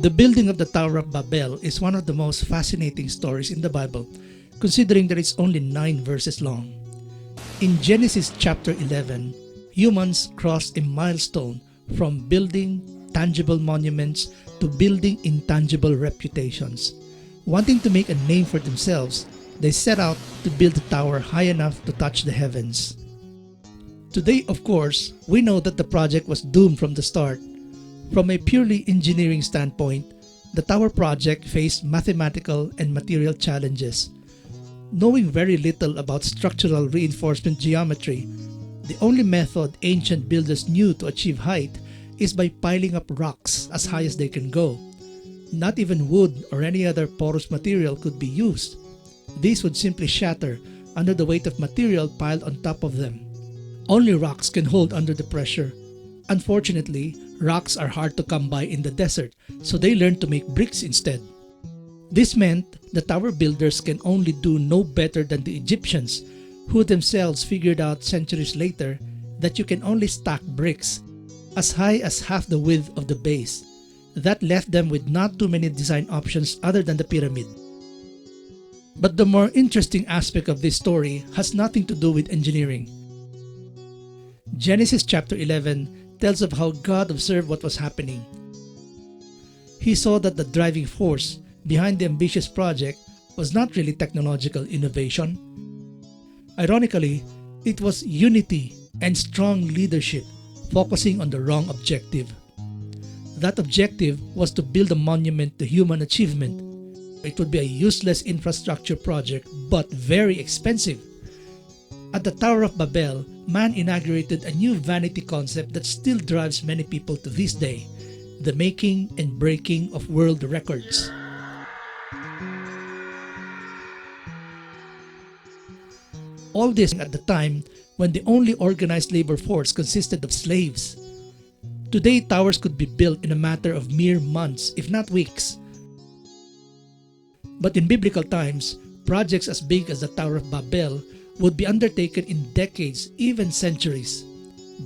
The building of the Tower of Babel is one of the most fascinating stories in the Bible, considering that it's only 9 verses long. In Genesis chapter 11, humans crossed a milestone from building tangible monuments to building intangible reputations. Wanting to make a name for themselves, they set out to build a tower high enough to touch the heavens. Today, of course, we know that the project was doomed from the start. From a purely engineering standpoint, the tower project faced mathematical and material challenges. Knowing very little about structural reinforcement geometry, the only method ancient builders knew to achieve height is by piling up rocks as high as they can go. Not even wood or any other porous material could be used. These would simply shatter under the weight of material piled on top of them. Only rocks can hold under the pressure. Unfortunately, rocks are hard to come by in the desert, so they learned to make bricks instead. This meant the tower builders can only do no better than the Egyptians, who themselves figured out centuries later that you can only stack bricks as high as half the width of the base. That left them with not too many design options other than the pyramid. But the more interesting aspect of this story has nothing to do with engineering. Genesis chapter 11 tells of how God observed what was happening. He saw that the driving force behind the ambitious project was not really technological innovation. Ironically, it was unity and strong leadership focusing on the wrong objective. That objective was to build a monument to human achievement. It would be a useless infrastructure project, but very expensive. At the Tower of Babel, man inaugurated a new vanity concept that still drives many people to this day: the making and breaking of world records. All this at the time when the only organized labor force consisted of slaves. Today, towers could be built in a matter of mere months, if not weeks. But in biblical times, projects as big as the Tower of Babel would be undertaken in decades, even centuries.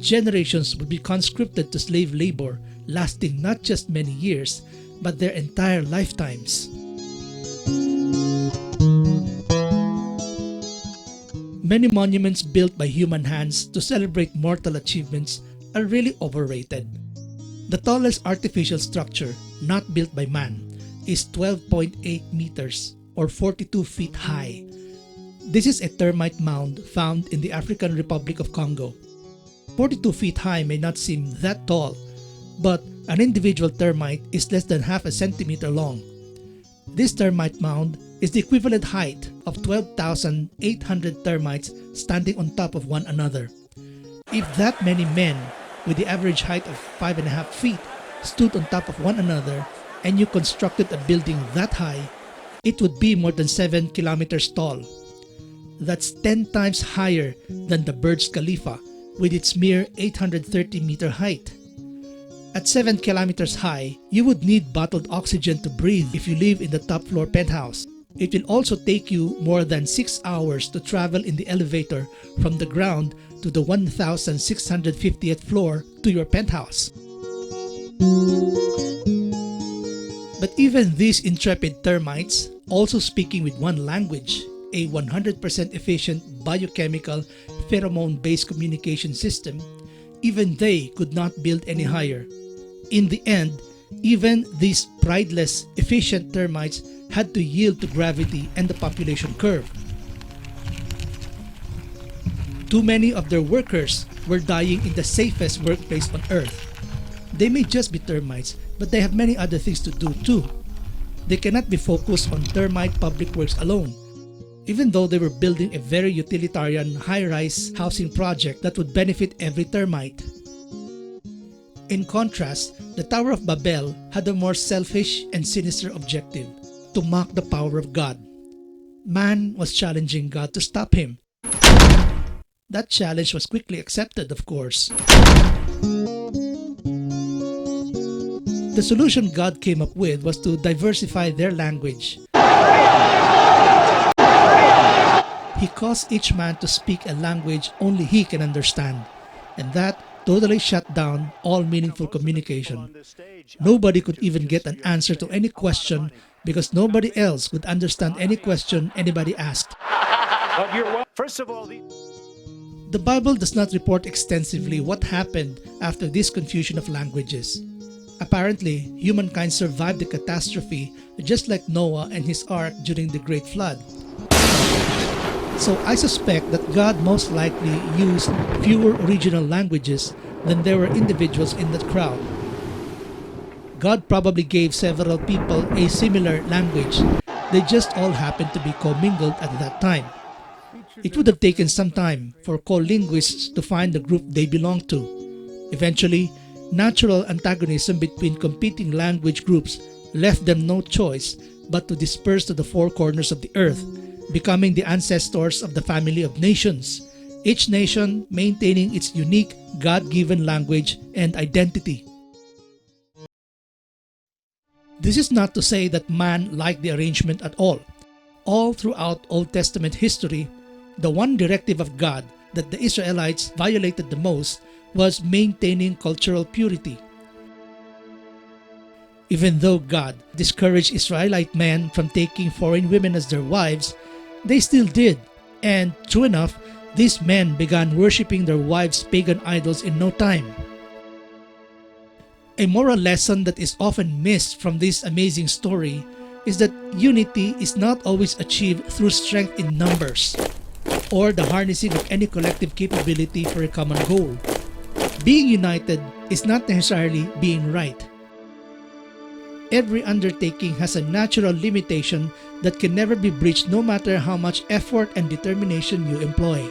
Generations would be conscripted to slave labor, lasting not just many years, but their entire lifetimes. Many monuments built by human hands to celebrate mortal achievements are really overrated. The tallest artificial structure, not built by man, is 12.8 meters or 42 feet high. This is a termite mound found in the African Republic of Congo. 42 feet high may not seem that tall, but an individual termite is less than half a centimeter long. This termite mound is the equivalent height of 12,800 termites standing on top of one another. If that many men with the average height of 5.5 feet stood on top of one another and you constructed a building that high, it would be more than 7 kilometers tall. That's 10 times higher than the Burj Khalifa with its mere 830-meter height. At 7 kilometers high, you would need bottled oxygen to breathe if you live in the top floor penthouse. It will also take you more than 6 hours to travel in the elevator from the ground to the 1,650th floor to your penthouse. But even these intrepid termites, also speaking with one language, a 100% efficient biochemical pheromone-based communication system, even they could not build any higher. In the end, even these prideless, efficient termites had to yield to gravity and the population curve. Too many of their workers were dying in the safest workplace on Earth. They may just be termites, but they have many other things to do too. They cannot be focused on termite public works alone, even though they were building a very utilitarian high-rise housing project that would benefit every termite. In contrast, the Tower of Babel had a more selfish and sinister objective: to mock the power of God. Man was challenging God to stop him. That challenge was quickly accepted, of course. The solution God came up with was to diversify their language. He caused each man to speak a language only he can understand, and that totally shut down all meaningful communication. Nobody could even get an answer to any question because nobody else would understand any question anybody asked. The Bible does not report extensively what happened after this confusion of languages. Apparently, humankind survived the catastrophe just like Noah and his ark during the Great Flood. So I suspect that God most likely used fewer original languages than there were individuals in that crowd. God probably gave several people a similar language. They just all happened to be commingled at that time. It would have taken some time for co-linguists to find the group they belonged to. Eventually, natural antagonism between competing language groups left them no choice but to disperse to the four corners of the earth, becoming the ancestors of the family of nations, each nation maintaining its unique God-given language and identity. This is not to say that man liked the arrangement at all. All throughout Old Testament history, the one directive of God that the Israelites violated the most was maintaining cultural purity. Even though God discouraged Israelite men from taking foreign women as their wives, they still did, and true enough, these men began worshipping their wives' pagan idols in no time. A moral lesson that is often missed from this amazing story is that unity is not always achieved through strength in numbers or the harnessing of any collective capability for a common goal. Being united is not necessarily being right. Every undertaking has a natural limitation that can never be breached no matter how much effort and determination you employ.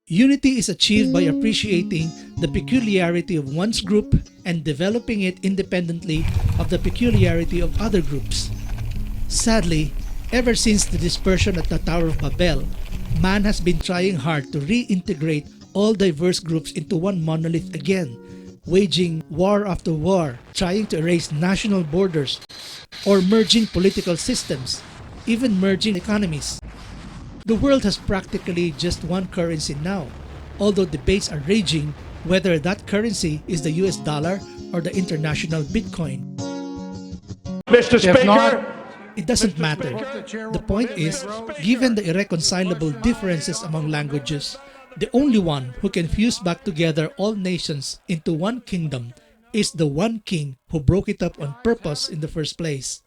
Unity is achieved by appreciating the peculiarity of one's group and developing it independently of the peculiarity of other groups. Sadly, ever since the dispersion at the Tower of Babel, man has been trying hard to reintegrate all diverse groups into one monolith again, waging war after war, trying to erase national borders, or merging political systems, even merging economies. The world has practically just one currency now, although debates are raging whether that currency is the US dollar or the international Bitcoin. Mr. Speaker, It doesn't matter. The point is, given the irreconcilable differences among languages, the only one who can fuse back together all nations into one kingdom is the one king who broke it up on purpose in the first place.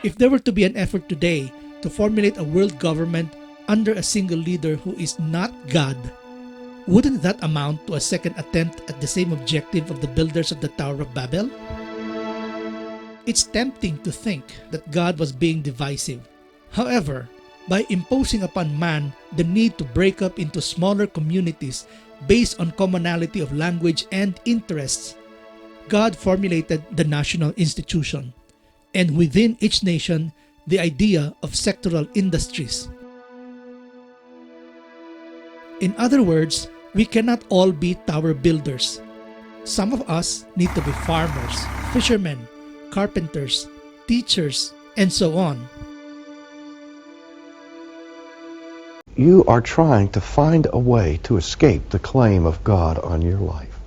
If there were to be an effort today to formulate a world government under a single leader who is not God, wouldn't that amount to a second attempt at the same objective of the builders of the Tower of Babel? It's tempting to think that God was being divisive. However, by imposing upon man the need to break up into smaller communities based on commonality of language and interests, God formulated the national institution, and within each nation, the idea of sectoral industries. In other words, we cannot all be tower builders. Some of us need to be farmers, fishermen, carpenters, teachers, and so on. You are trying to find a way to escape the claim of God on your life.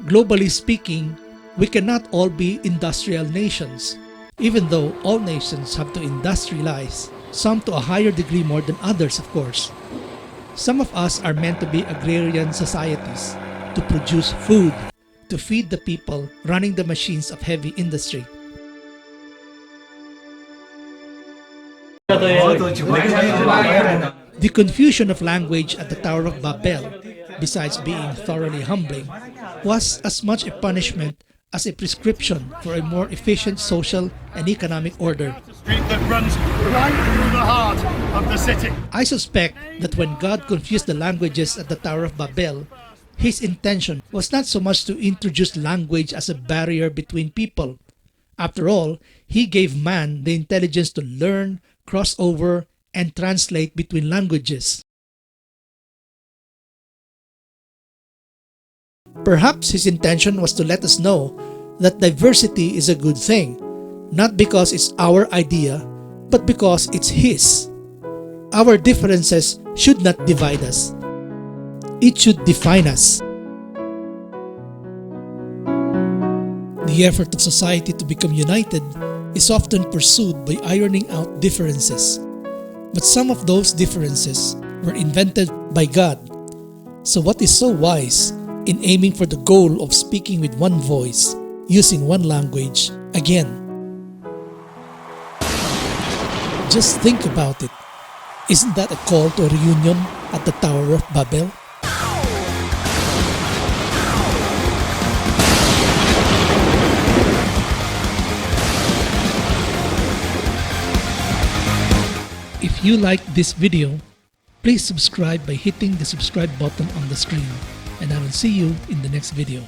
Globally speaking, we cannot all be industrial nations, even though all nations have to industrialize, some to a higher degree more than others, of course. Some of us are meant to be agrarian societies, to produce food, to feed the people running the machines of heavy industry. The confusion of language at the Tower of Babel, besides being thoroughly humbling, was as much a punishment as a prescription for a more efficient social and economic order. street that runs right through the heart of the city. I suspect that when God confused the languages at the Tower of Babel, His intention was not so much to introduce language as a barrier between people. After all, He gave man the intelligence to learn, cross over, and translate between languages. Perhaps His intention was to let us know that diversity is a good thing, not because it's our idea, but because it's His. Our differences should not divide us. It should define us. The effort of society to become united is often pursued by ironing out differences. But some of those differences were invented by God. So what is so wise in aiming for the goal of speaking with one voice, using one language again? Just think about it. Isn't that a call to a reunion at the Tower of Babel? If you liked this video, please subscribe by hitting the subscribe button on the screen, and I will see you in the next video.